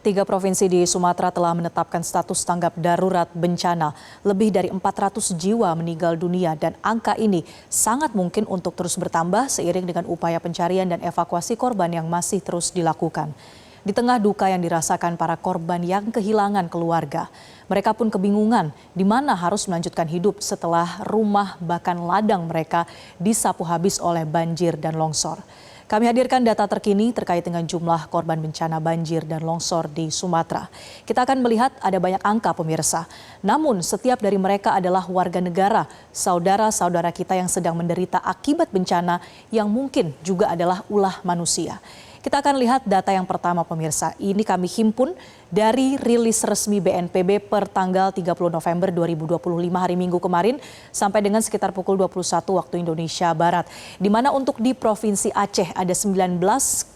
Tiga provinsi di Sumatera telah menetapkan status tanggap darurat bencana. Lebih dari 400 jiwa meninggal dunia dan angka ini sangat mungkin untuk terus bertambah seiring dengan upaya pencarian dan evakuasi korban yang masih terus dilakukan. Di tengah duka yang dirasakan para korban yang kehilangan keluarga, mereka pun kebingungan di mana harus melanjutkan hidup setelah rumah bahkan ladang mereka disapu habis oleh banjir dan longsor. Kami hadirkan data terkini terkait dengan jumlah korban bencana banjir dan longsor di Sumatera. Kita akan melihat ada banyak angka pemirsa. Namun setiap dari mereka adalah warga negara, saudara-saudara kita yang sedang menderita akibat bencana yang mungkin juga adalah ulah manusia. Kita akan lihat data yang pertama pemirsa. Ini kami himpun dari rilis resmi BNPB per tanggal 30 November 2025 hari Minggu kemarin sampai dengan sekitar pukul 21 waktu Indonesia Barat. Di mana untuk di Provinsi Aceh ada 19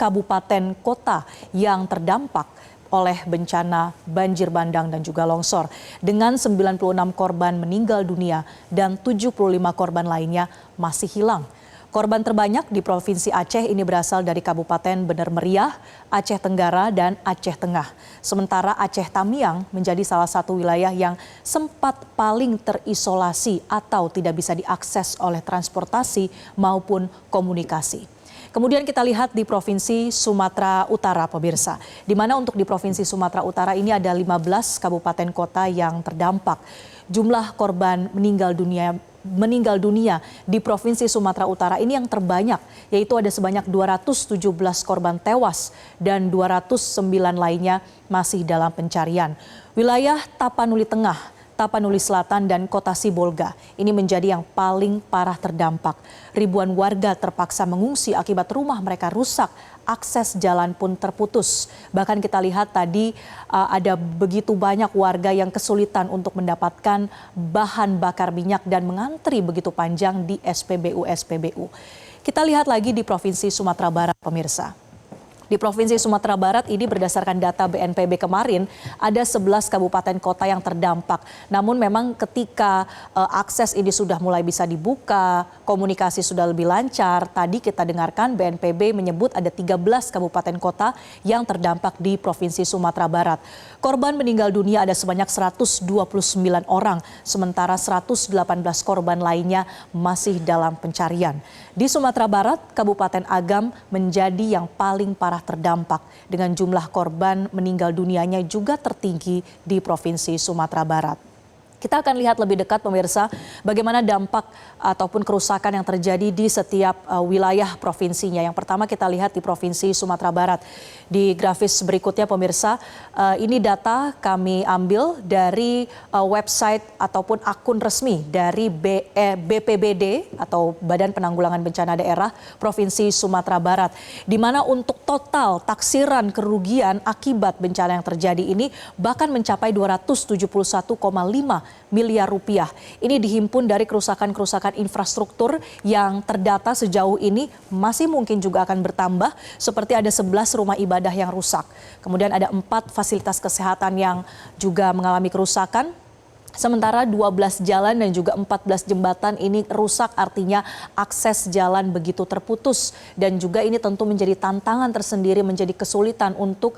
kabupaten kota yang terdampak oleh bencana banjir bandang dan juga longsor. Dengan 96 korban meninggal dunia dan 75 korban lainnya masih hilang. Korban terbanyak di Provinsi Aceh ini berasal dari Kabupaten Bener Meriah, Aceh Tenggara, dan Aceh Tengah. Sementara Aceh Tamiang menjadi salah satu wilayah yang sempat paling terisolasi atau tidak bisa diakses oleh transportasi maupun komunikasi. Kemudian kita lihat di Provinsi Sumatera Utara, pemirsa. Di mana untuk di Provinsi Sumatera Utara ini ada 15 kabupaten kota yang terdampak. Jumlah korban meninggal dunia di Provinsi Sumatera Utara ini yang terbanyak, yaitu ada sebanyak 217 korban tewas dan 209 lainnya masih dalam pencarian. Wilayah Tapanuli Tengah, Tapanuli Selatan, dan Kota Sibolga ini menjadi yang paling parah terdampak. Ribuan warga terpaksa mengungsi akibat rumah mereka rusak, akses jalan pun terputus. Bahkan kita lihat tadi ada begitu banyak warga yang kesulitan untuk mendapatkan bahan bakar minyak dan mengantri begitu panjang di SPBU. Kita lihat lagi di Provinsi Sumatera Barat, pemirsa. Di Provinsi Sumatera Barat ini berdasarkan data BNPB kemarin ada 11 kabupaten kota yang terdampak. Namun memang ketika akses ini sudah mulai bisa dibuka, komunikasi sudah lebih lancar. Tadi kita dengarkan BNPB menyebut ada 13 kabupaten kota yang terdampak di Provinsi Sumatera Barat. Korban meninggal dunia ada sebanyak 129 orang, sementara 118 korban lainnya masih dalam pencarian. Di Sumatera Barat, Kabupaten Agam menjadi yang paling parah terdampak dengan jumlah korban meninggal dunianya juga tertinggi di Provinsi Sumatera Barat. Kita akan lihat lebih dekat pemirsa bagaimana dampak ataupun kerusakan yang terjadi di setiap wilayah provinsinya. Yang pertama kita lihat di Provinsi Sumatera Barat. Di grafis berikutnya pemirsa, ini data kami ambil dari website ataupun akun resmi dari BPBD atau Badan Penanggulangan Bencana Daerah Provinsi Sumatera Barat. Di mana untuk total taksiran kerugian akibat bencana yang terjadi ini bahkan mencapai 271,5 miliar rupiah. Ini dihimpun dari kerusakan-kerusakan infrastruktur yang terdata sejauh ini masih mungkin juga akan bertambah, seperti ada 11 rumah ibadah yang rusak. Kemudian ada 4 fasilitas kesehatan yang juga mengalami kerusakan. Sementara 12 jalan dan juga 14 jembatan ini rusak, artinya akses jalan begitu terputus. Dan juga ini tentu menjadi tantangan tersendiri, menjadi kesulitan untuk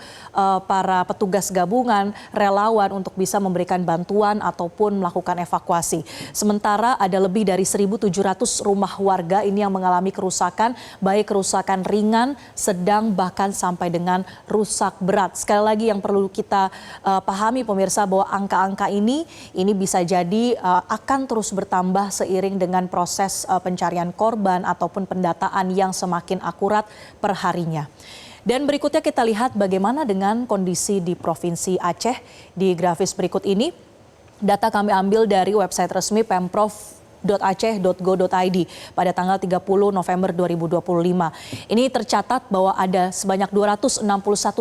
para petugas gabungan, relawan untuk bisa memberikan bantuan ataupun melakukan evakuasi. Sementara ada lebih dari 1.700 rumah warga ini yang mengalami kerusakan, baik kerusakan ringan, sedang, bahkan sampai dengan rusak berat. Sekali lagi yang perlu kita pahami pemirsa bahwa angka-angka ini bisa jadi akan terus bertambah seiring dengan proses pencarian korban ataupun pendataan yang semakin akurat per harinya. Dan berikutnya kita lihat bagaimana dengan kondisi di Provinsi Aceh. Di grafis berikut ini, data kami ambil dari website resmi pemprov.aceh.go.id pada tanggal 30 November 2025. Ini tercatat bahwa ada sebanyak 261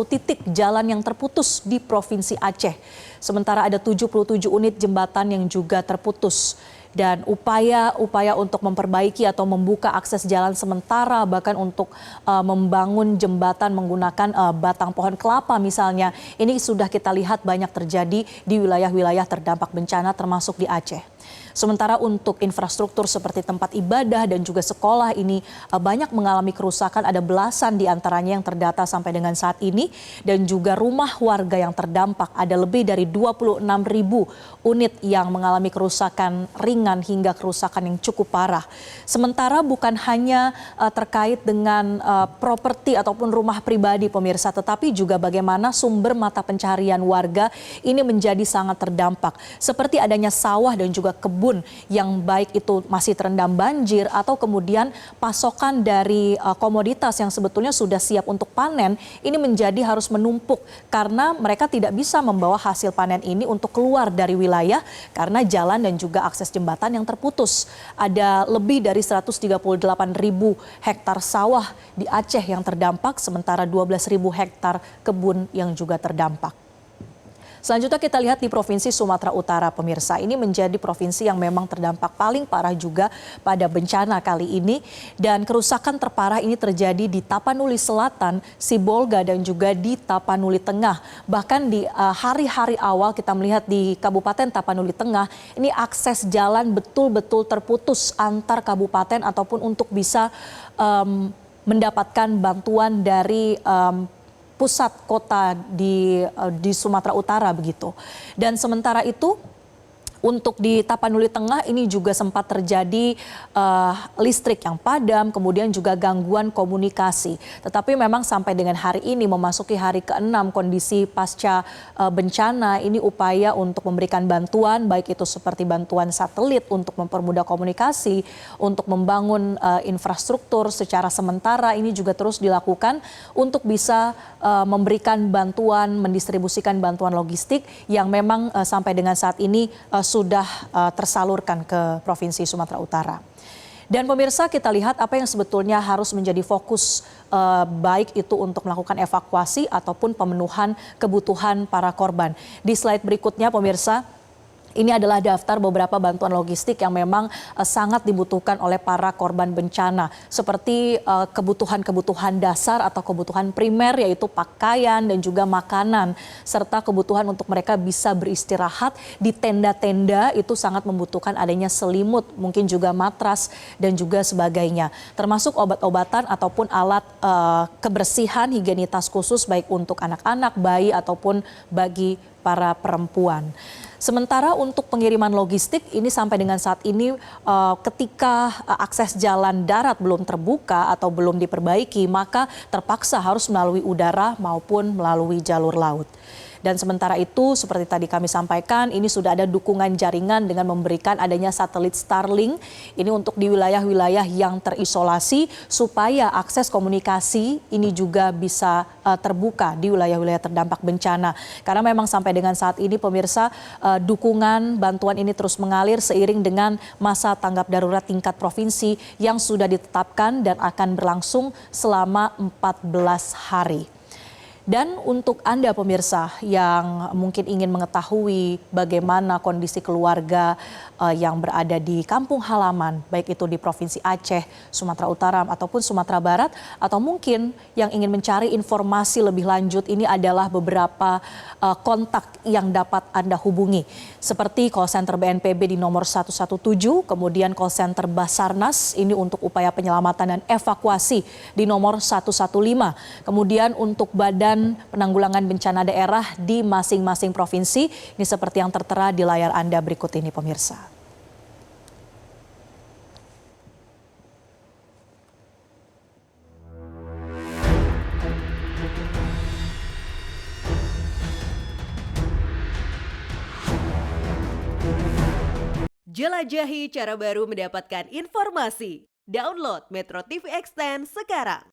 titik jalan yang terputus di Provinsi Aceh. Sementara ada 77 unit jembatan yang juga terputus. Dan upaya untuk memperbaiki atau membuka akses jalan sementara, bahkan untuk membangun jembatan menggunakan batang pohon kelapa misalnya, ini sudah kita lihat banyak terjadi di wilayah-wilayah terdampak bencana termasuk di Aceh. Sementara untuk infrastruktur seperti tempat ibadah dan juga sekolah ini banyak mengalami kerusakan, ada belasan di antaranya yang terdata sampai dengan saat ini, dan juga rumah warga yang terdampak ada lebih dari 26.000 unit yang mengalami kerusakan ringan hingga kerusakan yang cukup parah. Sementara bukan hanya terkait dengan properti ataupun rumah pribadi pemirsa, tetapi juga bagaimana sumber mata pencaharian warga ini menjadi sangat terdampak. Seperti adanya sawah dan juga kebun yang baik itu masih terendam banjir atau kemudian pasokan dari komoditas yang sebetulnya sudah siap untuk panen ini menjadi harus menumpuk karena mereka tidak bisa membawa hasil panen ini untuk keluar dari wilayah karena jalan dan juga akses jembatan yang terputus. Ada lebih dari 138.000 hektar sawah di Aceh yang terdampak, sementara 12.000 hektar kebun yang juga terdampak. Selanjutnya kita lihat di Provinsi Sumatera Utara pemirsa, ini menjadi provinsi yang memang terdampak paling parah juga pada bencana kali ini, dan kerusakan terparah ini terjadi di Tapanuli Selatan, Sibolga dan juga di Tapanuli Tengah. Bahkan di hari-hari awal kita melihat di Kabupaten Tapanuli Tengah ini akses jalan betul-betul terputus antar kabupaten ataupun untuk bisa mendapatkan bantuan dari pusat kota di Sumatera Utara begitu. Dan sementara itu untuk di Tapanuli Tengah ini juga sempat terjadi listrik yang padam, kemudian juga gangguan komunikasi. Tetapi memang sampai dengan hari ini memasuki hari ke-6 kondisi pasca bencana ini upaya untuk memberikan bantuan baik itu seperti bantuan satelit untuk mempermudah komunikasi, untuk membangun infrastruktur secara sementara ini juga terus dilakukan untuk bisa memberikan bantuan, mendistribusikan bantuan logistik yang memang sampai dengan saat ini sudah tersalurkan ke Provinsi Sumatera Utara. Dan pemirsa, kita lihat apa yang sebetulnya harus menjadi fokus baik itu untuk melakukan evakuasi ataupun pemenuhan kebutuhan para korban. Di slide berikutnya pemirsa, ini adalah daftar beberapa bantuan logistik yang memang sangat dibutuhkan oleh para korban bencana. Seperti kebutuhan-kebutuhan dasar atau kebutuhan primer yaitu pakaian dan juga makanan. Serta kebutuhan untuk mereka bisa beristirahat di tenda-tenda itu sangat membutuhkan adanya selimut, mungkin juga matras dan juga sebagainya. Termasuk obat-obatan ataupun alat kebersihan higienitas khusus baik untuk anak-anak, bayi ataupun bagi para perempuan. Sementara untuk pengiriman logistik ini sampai dengan saat ini ketika akses jalan darat belum terbuka atau belum diperbaiki maka terpaksa harus melalui udara maupun melalui jalur laut. Dan sementara itu seperti tadi kami sampaikan ini sudah ada dukungan jaringan dengan memberikan adanya satelit Starlink ini untuk di wilayah-wilayah yang terisolasi supaya akses komunikasi ini juga bisa terbuka di wilayah-wilayah terdampak bencana. Karena memang sampai dengan saat ini pemirsa dukungan bantuan ini terus mengalir seiring dengan masa tanggap darurat tingkat provinsi yang sudah ditetapkan dan akan berlangsung selama 14 hari. Dan untuk Anda pemirsa yang mungkin ingin mengetahui bagaimana kondisi keluarga yang berada di kampung halaman, baik itu di Provinsi Aceh, Sumatera Utara ataupun Sumatera Barat, atau mungkin yang ingin mencari informasi lebih lanjut, ini adalah beberapa kontak yang dapat Anda hubungi. Seperti call center BNPB di nomor 117, kemudian call center Basarnas ini untuk upaya penyelamatan dan evakuasi di nomor 115. Kemudian untuk Badan Penanggulangan Bencana Daerah di masing-masing provinsi, ini seperti yang tertera di layar Anda berikut ini pemirsa. Jelajahi cara baru mendapatkan informasi. Download Metro TV Extend sekarang.